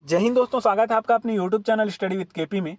जय हिंद दोस्तों, स्वागत है आपका अपने YouTube channel study with KP में।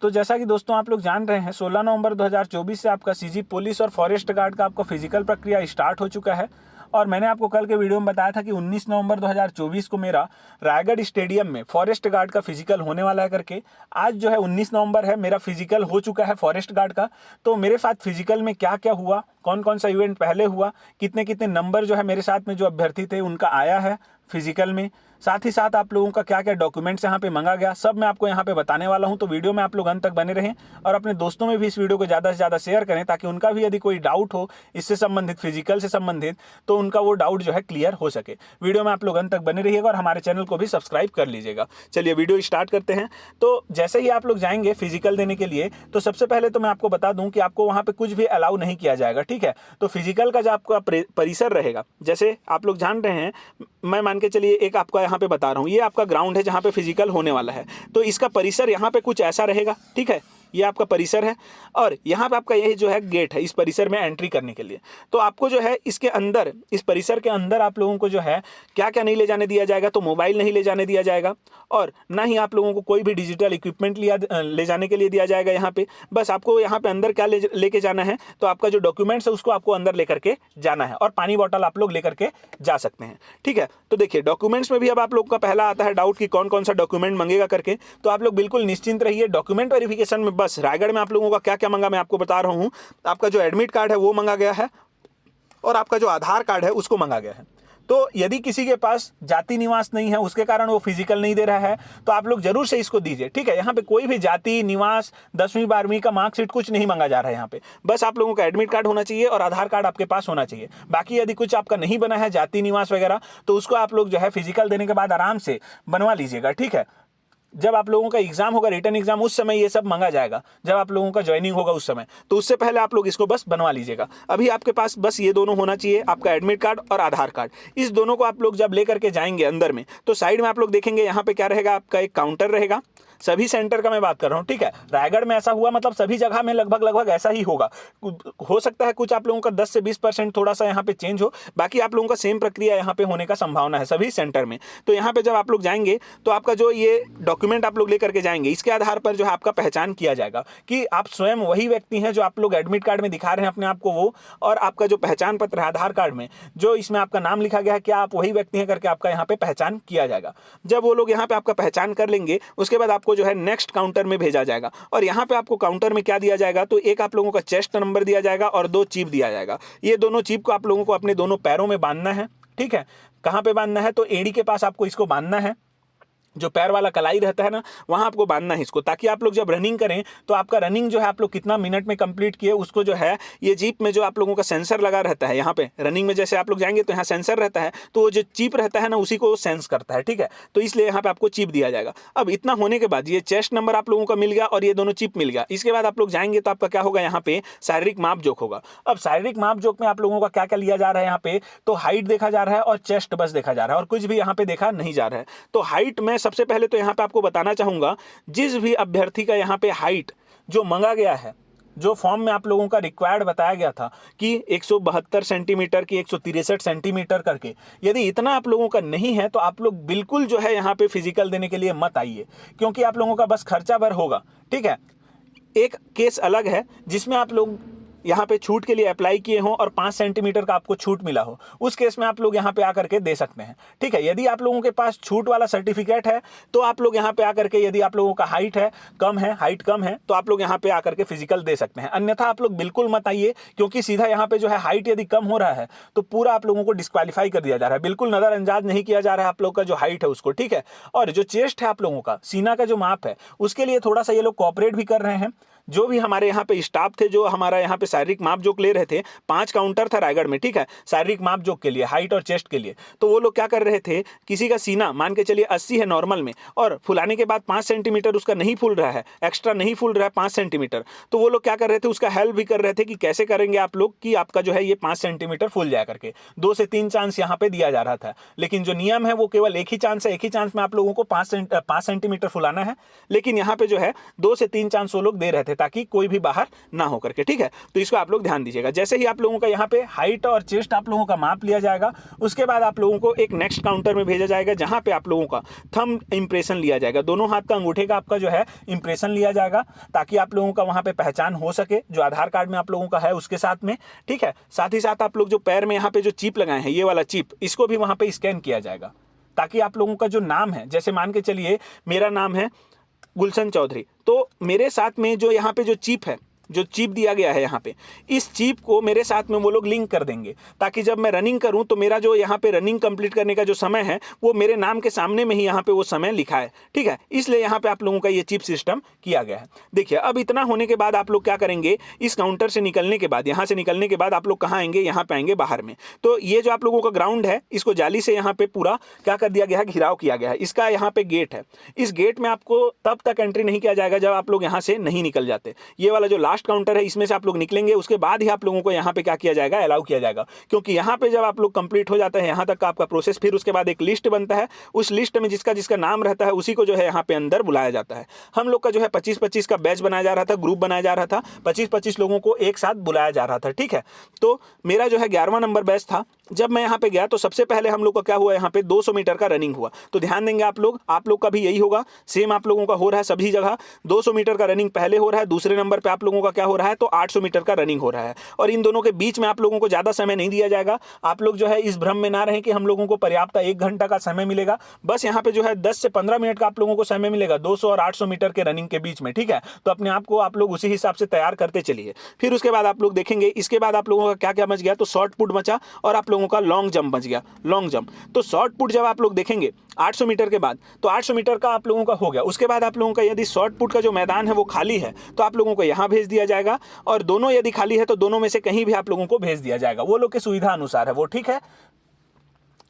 तो जैसा कि दोस्तों आप लोग जान रहे हैं, 16 नवंबर 2024 से आपका सीजी पुलिस और फॉरेस्ट गार्ड का आपका फिजिकल प्रक्रिया स्टार्ट हो चुका है। और मैंने आपको कल के वीडियो में बताया था कि 19 नवंबर 2024 को मेरा रायगढ़ स्टेडियम में फॉरेस्ट गार्ड का फिजिकल होने वाला है करके। आज जो है 19 नवंबर है, मेरा फिजिकल हो चुका है फॉरेस्ट गार्ड का। तो मेरे साथ फिजिकल में क्या क्या हुआ, कौन कौन सा इवेंट पहले हुआ, कितने कितने नंबर जो है मेरे साथ में जो अभ्यर्थी थे उनका आया है फिजिकल में, साथ ही साथ आप लोगों का क्या क्या डॉक्यूमेंट्स यहाँ पे मांगा गया, सब मैं आपको यहाँ पे बताने वाला हूँ। तो वीडियो में आप लोग अंत तक बने रहें और अपने दोस्तों में भी इस वीडियो को ज़्यादा से ज़्यादा शेयर करें, ताकि उनका भी यदि कोई डाउट हो इससे संबंधित, फिजिकल से संबंधित, तो उनका वो डाउट जो है क्लियर हो सके। वीडियो में आप लोग अंत तक बने रहिएगा और हमारे चैनल को भी सब्सक्राइब कर लीजिएगा। चलिए वीडियो स्टार्ट करते हैं। तो जैसे ही आप लोग जाएंगे फिजिकल देने के लिए, तो सबसे पहले तो मैं आपको बता दूं कि आपको वहाँ पे कुछ भी अलाउ नहीं किया जाएगा, ठीक है। तो फिजिकल का जो आपका परिसर रहेगा, जैसे आप लोग जान रहे हैं, मैं मान के चलिए एक आपका यहाँ पे बता रहा हूँ, ये आपका ग्राउंड है जहाँ पे फिजिकल होने वाला है। तो इसका परिसर यहाँ पे कुछ ऐसा रहेगा, ठीक है। ये आपका परिसर है और यहाँ पे आपका यही जो है गेट है इस परिसर में एंट्री करने के लिए। तो आपको जो है इसके अंदर, इस परिसर के अंदर आप लोगों को जो है क्या क्या नहीं ले जाने दिया जाएगा। तो मोबाइल नहीं ले जाने दिया जाएगा और ना ही आप लोगों को कोई भी डिजिटल इक्विपमेंट ले जाने के लिए दिया जाएगा। यहाँ पे बस आपको यहाँ पे अंदर क्या लेके जाना है, तो आपका जो डॉक्यूमेंट्स है उसको आपको अंदर लेकर के जाना है और पानी बॉटल आप लोग लेकर के जा सकते हैं, ठीक है। तो देखिए डॉक्यूमेंट्स में भी अब आप लोग का पहला आता है डाउट कि कौन कौन सा डॉक्यूमेंट मांगेगा करके। तो आप लोग बिल्कुल निश्चिंत रहिए। डॉक्यूमेंट वेरिफिकेशन में बस रायगढ़ में आप लोगों का क्या क्या मांगा मैं आपको बता रहा हूं। आपका जो एडमिट कार्ड है वो मांगा गया है और आपका जो आधार कार्ड है उसको मांगा गया है। तो यदि किसी के पास जाति निवास नहीं है, उसके कारण वो फिजिकल नहीं दे रहा है, तो आप लोग जरूर से इसको दीजिए, ठीक है। यहाँ पे कोई भी जाति निवास 10वीं 12वीं का मार्कशीट कुछ नहीं मांगा जा रहा है। यहाँ पे बस आप लोगों का एडमिट कार्ड होना चाहिए और आधार कार्ड आपके पास होना चाहिए। बाकी यदि कुछ आपका नहीं बना है, जाति निवास वगैरह, तो उसको आप लोग जो है फिजिकल देने के बाद आराम से बनवा लीजिएगा, ठीक है। जब आप लोगों का एग्जाम होगा, रिटर्न एग्जाम, उस समय ये सब मांगा जाएगा। जब आप लोगों का ज्वाइनिंग होगा उस समय, तो उससे पहले आप लोग इसको बस बनवा लीजिएगा। अभी आपके पास बस ये दोनों होना चाहिए, आपका एडमिट कार्ड और आधार कार्ड। इस दोनों को आप लोग जब लेकर के जाएंगे अंदर में, तो साइड में आप लोग देखेंगे यहाँ पे क्या रहेगा, आपका एक काउंटर रहेगा। सभी सेंटर का मैं बात कर रहा हूँ, ठीक है। रायगढ़ में ऐसा हुआ, मतलब सभी जगह में लगभग ऐसा ही होगा। हो सकता है कुछ आप लोगों का 10 से 20% थोड़ा सा यहाँ पे चेंज हो, बाकी आप लोगों का सेम प्रक्रिया यहाँ पे होने का संभावना है सभी सेंटर में। तो यहाँ पे जब आप लोग जाएंगे, तो आपका जो ये डॉक्यूमेंट आप लोग लेकर के जाएंगे, इसके आधार पर जो है आपका पहचान किया जाएगा कि आप स्वयं वही व्यक्ति हैं जो आप लोग एडमिट कार्ड में दिखा रहे हैं अपने आप को, वो, और आपका जो पहचान पत्र है आधार कार्ड में, जो इसमें आपका नाम लिखा गया है, क्या आप वही व्यक्ति हैं करके आपका यहाँ पे पहचान किया जाएगा। जब वो लोग यहाँ पे आपका पहचान कर लेंगे, उसके बाद आपको जो है नेक्स्ट काउंटर में भेजा जाएगा। और यहाँ पे आपको काउंटर में क्या दिया जाएगा, तो एक आप लोगों का चेस्ट नंबर दिया जाएगा और 2 चिप दिया जाएगा। ये दोनों चिप को आप लोगों को अपने दोनों पैरों में बांधना है, ठीक है। कहाँ पे बांधना है, तो एड़ी के पास आपको इसको बांधना है। जो पैर वाला कलाई रहता है ना, वहाँ आपको बांधना है इसको, ताकि आप लोग जब रनिंग करें तो आपका रनिंग जो है आप लोग कितना मिनट में कंप्लीट किए उसको जो है, ये जीप में जो आप लोगों का सेंसर लगा रहता है यहाँ पे रनिंग में, जैसे आप लोग जाएंगे तो यहाँ सेंसर रहता है, तो वो जो चिप रहता है ना उसी को सेंस करता है, ठीक है। तो इसलिए यहाँ पे आपको चिप दिया जाएगा। अब इतना होने के बाद ये चेस्ट नंबर आप लोगों का मिल गया और ये दोनों चिप मिल गया। इसके बाद आप लोग जाएंगे तो आपका क्या होगा, यहाँ पे शारीरिक माप जोक होगा। अब शारीरिक माप जोक में आप लोगों का क्या क्या लिया जा रहा है, यहाँ पे तो हाइट देखा जा रहा है और चेस्ट बस देखा जा रहा है और कुछ भी यहाँ पे देखा नहीं जा रहा है। तो हाइट में सबसे पहले तो यहाँ आपको बताना चाहूंगा, जिस भी अभ्यर्थी का यहाँ पे हाइट जो मांगा गया है, जो फॉर्म में आप लोगों का रिक्वायर्ड बताया गया था कि 172 सेंटीमीटर की 163 सेंटीमीटर करके, यदि इतना आप लोगों का नहीं है तो आप लोग बिल्कुल जो है यहाँ पे फिजिकल देने के लिए मत आइए, क्योंकि आप लोगों का बस खर्चा भर होगा, ठीक है। एक केस अलग है जिसमें आप लोग यहाँ पे छूट के लिए अप्लाई किए हों और 5 सेंटीमीटर का आपको छूट मिला हो, उस केस में आप लोग यहाँ पे आकर के दे सकते हैं, ठीक है। यदि आप लोगों के पास छूट वाला सर्टिफिकेट है तो आप लोग यहाँ पे आकर के, यदि आप लोगों का हाइट कम है तो आप लोग यहाँ पे आकर के फिजिकल दे सकते हैं। अन्यथा आप लोग बिल्कुल मत आइए, क्योंकि सीधा यहाँ पे जो है हाइट यदि कम हो रहा है तो पूरा आप लोगों को डिस्क्वालीफाई कर दिया जा रहा है। बिल्कुल नजरअंदाज नहीं किया जा रहा है आप लोग का जो हाइट है उसको, ठीक है। और जो चेस्ट है आप लोगों का, सीना का जो माप है, उसके लिए थोड़ा सा ये लोग कोऑपरेट भी कर रहे हैं। जो भी हमारे यहाँ पे स्टाफ थे जो हमारा यहाँ पे शारीरिक माप जोक ले रहे थे, 5 काउंटर था रायगढ़ में, ठीक है, शारीरिक माप जोक के लिए, हाइट और चेस्ट के लिए। तो वो लोग क्या कर रहे थे, किसी का सीना मान के चलिए 80 है नॉर्मल में, और फुलाने के बाद 5 सेंटीमीटर उसका नहीं फूल रहा है, एक्स्ट्रा नहीं फूल रहा है 5 सेंटीमीटर, तो वो लोग क्या कर रहे थे, उसका हेल्प भी कर रहे थे कि कैसे करेंगे आप लोग कि आपका जो है ये 5 सेंटीमीटर फूल जाया करके। 2 से 3 चांस यहाँ पे दिया जा रहा था, लेकिन जो नियम है वो केवल एक ही चांस है, एक ही चांस में आप लोगों को 5 सेंटीमीटर फुलाना है। लेकिन यहाँ पे जो है 2 से 3 चांस वो लोग दे रहे थे। थे ताकि कोई भी बाहर ना हो करके, ठीक है। तो इसको आप लोग ध्यान दीजिएगा। जैसे ही आप लोगों का यहाँ पे हाइट और चेस्ट आप लोगों का माप लिया जाएगा, उसके बाद आप लोगों को एक नेक्स्ट काउंटर में भेजा जाएगा जहाँ पे आप लोगों का थंब इंप्रेशन लिया जाएगा, दोनों हाथ का अंगूठे का आपका जो है इंप्रेशन लिया जाएगा ताकि आप लोगों का वहाँ पे पहचान हो सके जो आधार कार्ड में आप लोगों का है उसके साथ में, ठीक है। साथ ही साथ आप लोग जो पैर में यहाँ पे जो चिप लगाए हैं, ये वाला चिप, इसको भी वहाँ पे स्कैन किया जाएगा ताकि आप लोगों का जो नाम है, जैसे मान के चलिए मेरा नाम है गुलशन चौधरी, तो मेरे साथ में जो यहाँ पे जो चिप है, जो चिप दिया गया है यहाँ पे, इस चिप को मेरे साथ में वो लोग लिंक कर देंगे ताकि जब मैं रनिंग करूँ तो मेरा जो यहाँ पे रनिंग कंप्लीट करने का जो समय है वो मेरे नाम के सामने में ही यहाँ पे वो समय लिखा है, ठीक है। इसलिए यहाँ पे आप लोगों का ये चिप सिस्टम किया गया है। देखिए अब इतना होने के बाद आप लोग क्या करेंगे, इस काउंटर से निकलने के बाद, यहाँ से निकलने के बाद आप लोग कहाँ आएंगे, यहाँ पे आएंगे बाहर में। तो ये जो आप लोगों का ग्राउंड है, इसको जाली से यहाँ पे पूरा क्या कर दिया गया है, घिराव किया गया है। इसका यहाँ पे गेट है, इस गेट में आपको तब तक एंट्री नहीं किया जाएगा जब आप लोग यहाँ से नहीं निकल जाते। ये वाला जो लास्ट काउंटर है, इसमें आप लोग निकलेंगे, उसके बाद ही आप लोगों को यहाँ पे क्या किया जाएगा, अलाउ किया जाएगा। क्योंकि यहाँ पे जब आप लोग कंप्लीट हो जाता है यहाँ तक का आपका प्रोसेस, फिर उसके बाद एक लिस्ट बनता है, उस लिस्ट में जिसका जिसका नाम रहता है उसी को जो है यहाँ पे अंदर बुलाया जाता है। हम लोग का जो है 25-25 का बैच बनाया जा रहा था, ग्रुप बनाया जा रहा था, 25-25 लोगों को एक साथ बुलाया जा रहा था, ठीक है। तो मेरा जो है 11वां नंबर बैच था। जब मैं यहाँ पे गया तो सबसे पहले हम लोग का क्या हुआ, यहाँ पे 200 मीटर का रनिंग हुआ। तो ध्यान देंगे आप लोग का भी यही होगा, सेम आप लोगों का हो रहा है सभी जगह। 200 मीटर का रनिंग पहले हो रहा है, दूसरे नंबर पे आप लोगों का क्या हो रहा है, तो 800 मीटर का रनिंग हो रहा है। और इन दोनों के बीच में आप लोगों को ज़्यादा समय नहीं दिया जाएगा। आप लोग जो है इस भ्रम में ना रहें कि हम लोगों को पर्याप्त 1 घंटा का समय मिलेगा। बस यहाँ पे जो है 10 से 15 मिनट का आप लोगों को समय मिलेगा 200 और 800 मीटर के रनिंग के बीच में, ठीक है। तो अपने आप को आप लोग उसी हिसाब से तैयार करते चलिए। फिर उसके बाद आप लोग देखेंगे, इसके बाद आप लोगों का क्या क्या बच गया, तो शॉर्ट पुट बचा और आप लोगों का लॉन्ग जंप बच गया, लॉन्ग जंप। तो शॉर्ट पुट जब आप लोग देखेंगे 800 मीटर के बाद, तो 800 मीटर का आप लोगों का हो गया। उसके बाद आप लोगों का यदि शॉर्ट पुट का जो मैदान है वो खाली है तो आप लोगों को यहाँ भेज दिया जाएगा, और दोनों यदि खाली है तो दोनों में से कहीं भी आप लोगों को भेज दिया जाएगा, वो लोग के सुविधा अनुसार है वो, ठीक है।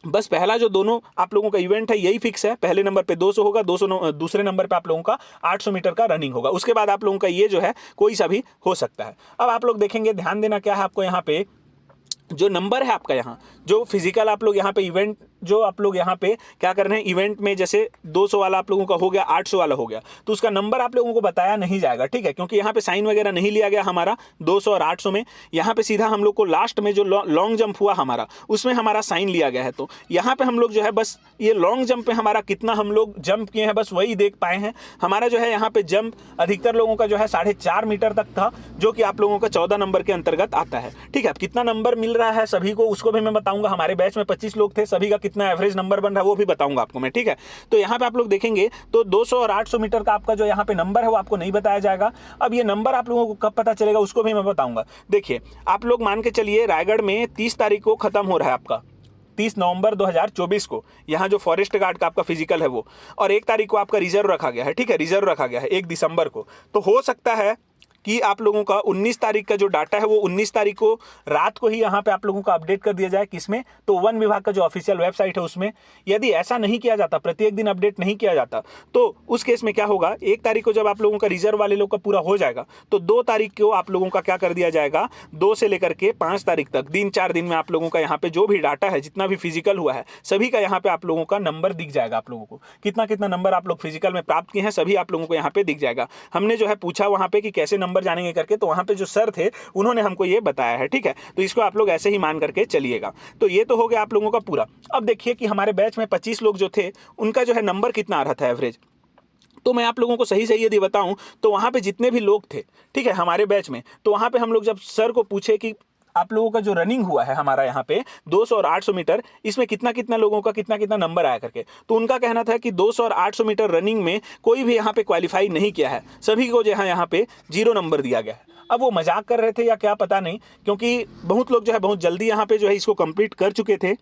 बस पहला जो दोनों आप लोगों का इवेंट है यही फिक्स है, पहले नंबर पे 200 होगा, दूसरे नंबर पे आप लोगों का 800 मीटर का रनिंग होगा। उसके बाद आप लोगों का ये जो है कोई सा भी हो सकता है। अब आप लोग देखेंगे, ध्यान देना क्या है आपको, यहाँ पे जो नंबर है आपका, यहाँ जो फिजिकल आप लोग यहाँ पे इवेंट जो आप लोग यहाँ पे क्या कर रहे हैं, इवेंट में जैसे 200 वाला आप लोगों का हो गया, 800 वाला हो गया, तो उसका नंबर आप लोगों को बताया नहीं जाएगा, ठीक है। क्योंकि यहाँ पे साइन वगैरह नहीं लिया गया हमारा 200 और 800 में। यहाँ पे सीधा हम लोग को लास्ट में जो लॉन्ग जंप हुआ हमारा, उसमें हमारा साइन लिया गया है। तो यहाँ पे हम लोग जो है बस ये लॉन्ग जंप पे हमारा कितना हम लोग जंप किए हैं बस वही देख पाए हैं। हमारा जो है यहाँ पे जंप अधिकतर लोगों का जो है 4.5 मीटर तक था, जो कि आप लोगों का 14 नंबर के अंतर्गत आता है, ठीक है। अब कितना नंबर मिल रहा है सभी को उसको भी मैं बताऊंगा। हमारे बैच में 25 लोग थे, सभी का कितना एवरेज नंबर बन रहा है वो भी बताऊंगा आपको मैं, ठीक है। तो यहाँ पे आप लोग देखेंगे तो 200 और 800 मीटर का आपका जो यहाँ पे नंबर है वो आपको नहीं बताया जाएगा। अब ये नंबर आप लोगों को कब पता चलेगा उसको भी मैं बताऊंगा। देखिए आप लोग मान के चलिए रायगढ़ में 30 तारीख को खत्म हो रहा है आपका, 30 नवंबर 2024 को यहाँ जो फॉरेस्ट गार्ड का आपका फिजिकल है वो, और 1 तारीख को आपका रिजर्व रखा गया है, ठीक है, रिजर्व रखा गया है 1 दिसंबर को। तो हो सकता है कि आप लोगों का 19 तारीख का जो डाटा है वो 19 तारीख को रात को ही यहाँ पे आप लोगों का अपडेट कर दिया जाए, किसमें, तो वन विभाग का जो ऑफिशियल वेबसाइट है उसमें। यदि ऐसा नहीं किया जाता, प्रत्येक दिन अपडेट नहीं किया जाता, तो उस केस में क्या होगा, 1 तारीख को जब आप लोगों का रिजर्व वाले लोग का पूरा हो जाएगा तो 2 तारीख को आप लोगों का क्या कर दिया जाएगा, 2 से लेकर के 5 तारीख तक 3-4 दिन में आप लोगों का यहाँ पे जो भी डाटा है, जितना भी फिजिकल हुआ है, सभी का यहाँ पे आप लोगों का नंबर दिख जाएगा। आप लोगों को कितना कितना नंबर आप लोग फिजिकल में प्राप्त किए हैं सभी आप लोगों को यहाँ पे दिख जाएगा। हमने जो है पूछा वहाँ पे कि कैसे नंबर जानेंगे करके, तो वहां पे जो सर थे उन्होंने हमको ये बताया है, ठीक है। तो इसको आप लोग ऐसे ही मान करके चलिएगा। तो ये तो हो गया आप लोगों का पूरा। अब देखिए कि हमारे बैच में 25 लोग जो थे उनका जो है नंबर कितना आ रहा था एवरेज। तो मैं आप लोगों को सही सही यदि बताऊं तो वहां पे जितने भी लोग थे, ठीक है, हमारे बैच में, तो वहां पे हम लोग जब सर को पूछे कि आप लोगों का जो रनिंग हुआ है हमारा यहाँ पे 200 और 800 मीटर, इसमें कितना कितना लोगों का कितना कितना नंबर आया करके, तो उनका कहना था कि 200 और 800 मीटर रनिंग में कोई भी यहाँ पे क्वालिफाई नहीं किया है, सभी को जो है यहाँ पे 0 नंबर दिया गया है। अब वो मजाक कर रहे थे या क्या पता नहीं, क्योंकि बहुत लोग जो है बहुत जल्दी यहाँ पे जो है इसको कंप्लीट कर चुके थे।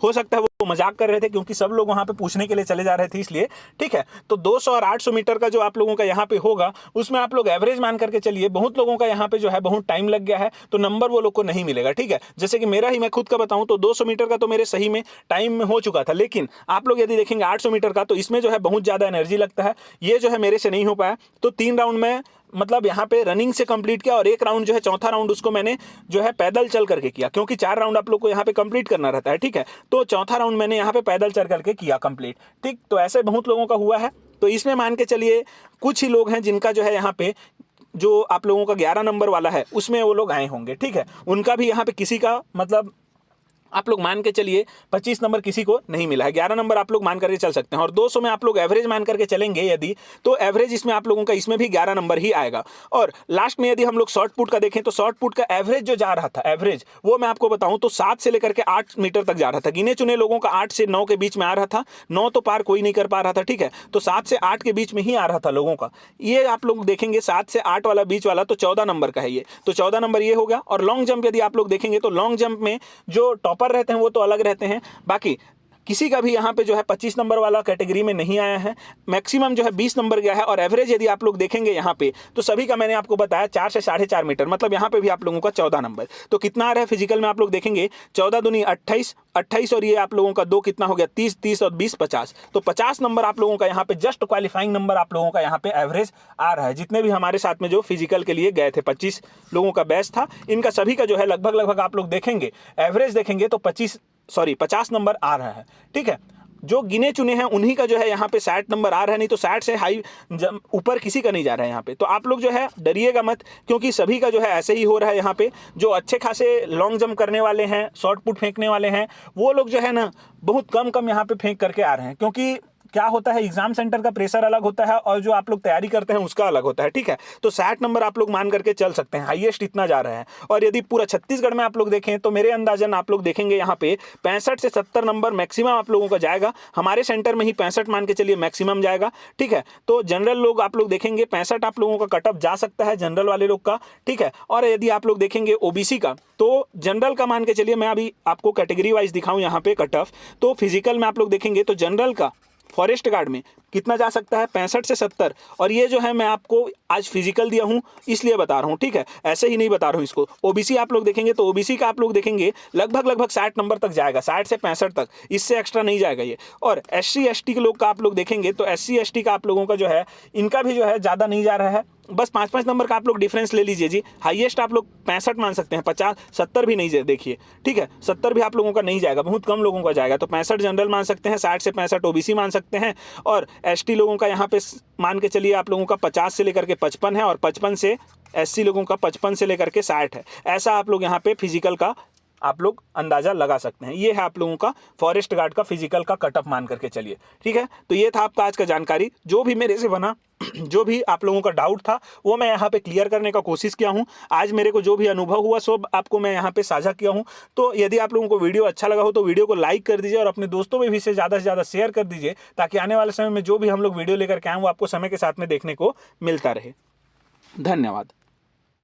हो सकता है वो मजाक कर रहे थे क्योंकि सब लोग वहां पे पूछने के लिए चले जा रहे थे इसलिए, ठीक है। तो 200 और 800 मीटर का जो आप लोगों का यहाँ पे होगा उसमें आप लोग एवरेज मान करके चलिए। बहुत लोगों का यहाँ पे जो है बहुत टाइम लग गया है तो नंबर वो लोग को नहीं मिलेगा, ठीक है। जैसे कि मेरा ही मैं खुद का बताऊं तो 200 मीटर का तो मेरे सही में टाइम में हो चुका था, लेकिन आप लोग यदि देखेंगे 800 मीटर का तो इसमें जो है बहुत ज़्यादा एनर्जी लगता है, ये जो है मेरे से नहीं हो पाया। तो 3 राउंड में मतलब यहाँ पे रनिंग से कंप्लीट किया और 1 राउंड जो है, चौथा राउंड उसको मैंने जो है पैदल चल करके किया, क्योंकि 4 राउंड आप लोग को यहाँ पे कंप्लीट करना रहता है, ठीक है। तो चौथा राउंड मैंने यहाँ पे पैदल चल करके किया कंप्लीट, ठीक। तो ऐसे बहुत लोगों का हुआ है। तो इसमें मान के चलिए कुछ ही लोग हैं जिनका जो है यहाँ पे जो आप लोगों का 11 नंबर वाला है उसमें वो लोग आए होंगे, ठीक है। उनका भी यहाँ पे किसी का मतलब आप लोग मान के चलिए 25 नंबर किसी को नहीं मिला है, 11 नंबर आप लोग मान करके चल सकते हैं। और 200 में आप लोग एवरेज मान करके चलेंगे यदि, तो एवरेज इसमें आप लोगों का इसमें भी 11 नंबर ही आएगा। और लास्ट में यदि हम लोग शॉर्ट पुट का देखें तो शॉर्ट पुट का एवरेज जो जा रहा था, एवरेज वो मैं आपको बताऊं तो 7 से लेकर के 8 मीटर तक जा रहा था। गिने चुने लोगों का 8 से 9 के बीच में आ रहा था, 9 तो पार कोई नहीं कर पा रहा था, ठीक है। तो 7 से 8 के बीच में ही आ रहा था लोगों का। ये आप लोग देखेंगे 7 से 8 वाला बीच वाला तो 14 नंबर का है ये, तो 14 नंबर ये होगा। और लॉन्ग जंप यदि आप लोग देखेंगे तो लॉन्ग जंप में जो टॉपर रहते हैं वो तो अलग रहते हैं, बाकी किसी का भी यहाँ पे जो है 25 नंबर वाला कैटेगरी में नहीं आया है। मैक्सिमम जो है 20 नंबर गया है। और एवरेज यदि आप लोग देखेंगे यहाँ पे तो सभी का मैंने आपको बताया 4 से 4.5 मीटर, मतलब यहाँ पे भी आप लोगों का 14 नंबर। तो कितना आ रहा है फिजिकल में आप लोग देखेंगे 14 दूनी 28, 28 और ये आप लोगों का 2 कितना हो गया 30, 30 और 20 50। तो 50 नंबर आप लोगों का यहाँ पे जस्ट क्वालिफाइंग नंबर आप लोगों का यहाँ पे एवरेज आ रहा है। जितने भी हमारे साथ में जो फिजिकल के लिए गए थे 25 लोगों का बैच था, इनका सभी का जो है लगभग आप लोग देखेंगे एवरेज देखेंगे तो 50 नंबर आ रहा है, ठीक है। जो गिने चुने हैं उन्हीं का जो है यहाँ पे 60 नंबर आ रहा है, नहीं तो 60 से हाई ऊपर किसी का नहीं जा रहा है यहाँ पे। तो आप लोग जो है डरिएगा मत, क्योंकि सभी का जो है ऐसे ही हो रहा है। यहाँ पे जो अच्छे खासे लॉन्ग जंप करने वाले हैं, शॉर्ट पुट फेंकने वाले हैं, वो लोग जो है ना बहुत कम यहाँ पे फेंक करके आ रहे हैं। क्योंकि क्या होता है, एग्जाम सेंटर का प्रेशर अलग होता है और जो आप लोग तैयारी करते हैं उसका अलग होता है, ठीक है। तो 60 नंबर आप लोग मान करके चल सकते हैं, हाईएस्ट इतना जा रहा है। और यदि पूरा छत्तीसगढ़ में आप लोग देखें तो मेरे अंदाजन आप लोग देखेंगे यहाँ पे 65 से 70 नंबर मैक्सिमम आप लोगों का जाएगा। हमारे सेंटर में ही 65 मान के चलिए मैक्सिमम जाएगा, ठीक है। तो जनरल लोग आप लोग देखेंगे 65 आप लोगों का कटअप जा सकता है, जनरल वाले लोग का, ठीक है। और यदि आप लोग देखेंगे ओबीसी का, तो जनरल का मान के चलिए मैं अभी आपको कैटेगरी वाइज दिखाऊं यहाँ पे कटअप, तो फिजिकल में आप लोग देखेंगे तो जनरल का फॉरेस्ट गार्ड में कितना जा सकता है 65 से 70। और ये जो है मैं आपको आज फिजिकल दिया हूँ इसलिए बता रहा हूँ, ठीक है, ऐसे ही नहीं बता रहा हूँ इसको। ओबीसी आप लोग देखेंगे तो ओबीसी का आप लोग देखेंगे लगभग 60 नंबर तक जाएगा, 60 से 65 तक, इससे एक्स्ट्रा नहीं जाएगा ये। और SC ST के लोग का आप लोग देखेंगे तो SC ST का आप लोगों का जो है इनका भी जो है ज़्यादा नहीं जा रहा है, बस 5-5 नंबर का आप लोग डिफरेंस ले लीजिए जी। हाईएस्ट आप लोग 65 मान सकते हैं, 50 70 भी नहीं देखिए, ठीक है, 70 भी आप लोगों का नहीं जाएगा, बहुत कम लोगों का जाएगा। तो 65 जनरल मान सकते हैं, 60 से 65 ओबीसी मान सकते हैं। और ST लोगों का यहाँ पे मान के चलिए आप लोगों का 50 से लेकर के 55 है, और 55 से SC लोगों का 55 से लेकर के 60 है। ऐसा आप लोग यहाँ पे फिजिकल का आप लोग अंदाजा लगा सकते हैं। ये है आप लोगों का फॉरेस्ट गार्ड का फिजिकल का कटअप मान करके चलिए, ठीक है। तो ये था आपका आज का जानकारी, जो भी मेरे से बना, जो भी आप लोगों का डाउट था वो मैं यहाँ पे क्लियर करने का कोशिश किया हूँ। आज मेरे को जो भी अनुभव हुआ सब आपको मैं यहाँ पे साझा किया हूँ। तो यदि आप लोगों को वीडियो अच्छा लगा हो तो वीडियो को लाइक कर दीजिए और अपने दोस्तों में भी इसे ज़्यादा से ज़्यादा शेयर कर दीजिए, ताकि आने वाले समय में जो भी हम लोग वीडियो लेकर के आएँ वो आपको समय के साथ में देखने को मिलता रहे। धन्यवाद।